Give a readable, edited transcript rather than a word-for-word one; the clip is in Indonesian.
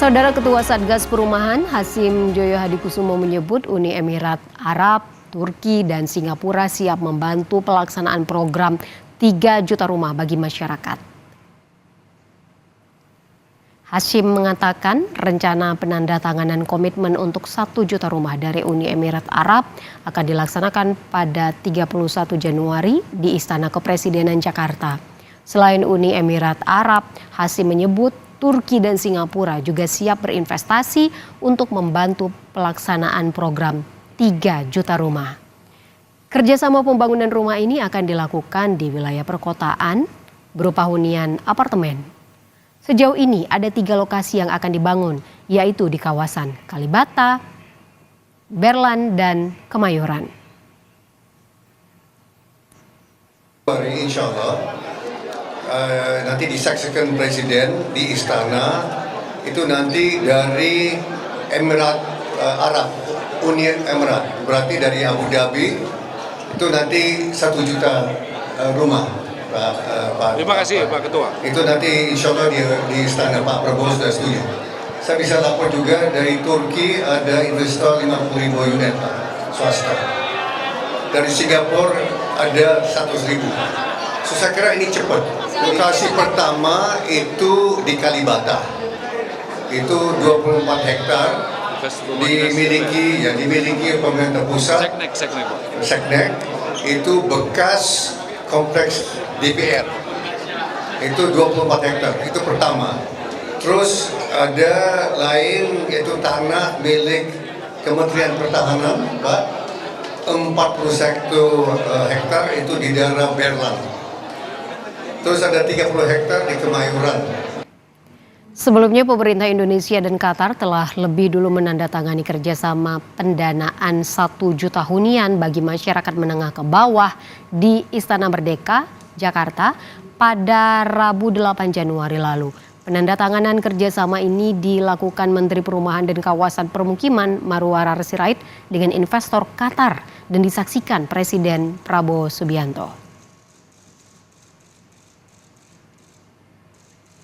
Saudara Ketua Satgas Perumahan Hasyim Joyo Hadikusumo menyebut Uni Emirat Arab, Turki, dan Singapura siap membantu pelaksanaan program 3 juta rumah bagi masyarakat. Hasyim mengatakan rencana penandatanganan komitmen untuk 1 juta rumah dari Uni Emirat Arab akan dilaksanakan pada 31 Januari di Istana Kepresidenan Jakarta. Selain Uni Emirat Arab, Hasyim menyebut Turki dan Singapura juga siap berinvestasi untuk membantu pelaksanaan program 3 juta rumah. Kerjasama pembangunan rumah ini akan dilakukan di wilayah perkotaan berupa hunian apartemen. Sejauh ini ada 3 lokasi yang akan dibangun, yaitu di kawasan Kalibata, Berlan, dan Kemayoran. Insya Allah nanti disaksikan Presiden di Istana, itu nanti dari Emirat Arab, Uni Emirat, berarti dari Abu Dhabi, itu nanti 1 juta rumah. Terima kasih Pak Ketua. Itu nanti insya Allah di Istana Pak Prabowo sudah setuju. Saya bisa lapor juga dari Turki ada investor 50.000 unit swasta. Dari Singapura ada 100.000. So, saya kira ini cepat. Lokasi pertama itu di Kalibata. Itu 24 hektar dimiliki pemerintah pusat. Seknek itu bekas kompleks DPR. Itu 24 hektar, itu pertama. Terus ada lain yaitu tanah milik Kementerian Pertahanan, Pak. 41 hektar itu di daerah Berlan. Terus ada 30 hektar di Kemayoran. Sebelumnya pemerintah Indonesia dan Qatar telah lebih dulu menandatangani kerjasama pendanaan 1 juta hunian bagi masyarakat menengah ke bawah di Istana Merdeka, Jakarta pada Rabu 8 Januari lalu. Penandatanganan kerjasama ini dilakukan Menteri Perumahan dan Kawasan Permukiman Marwarar Sirait dengan investor Qatar dan disaksikan Presiden Prabowo Subianto.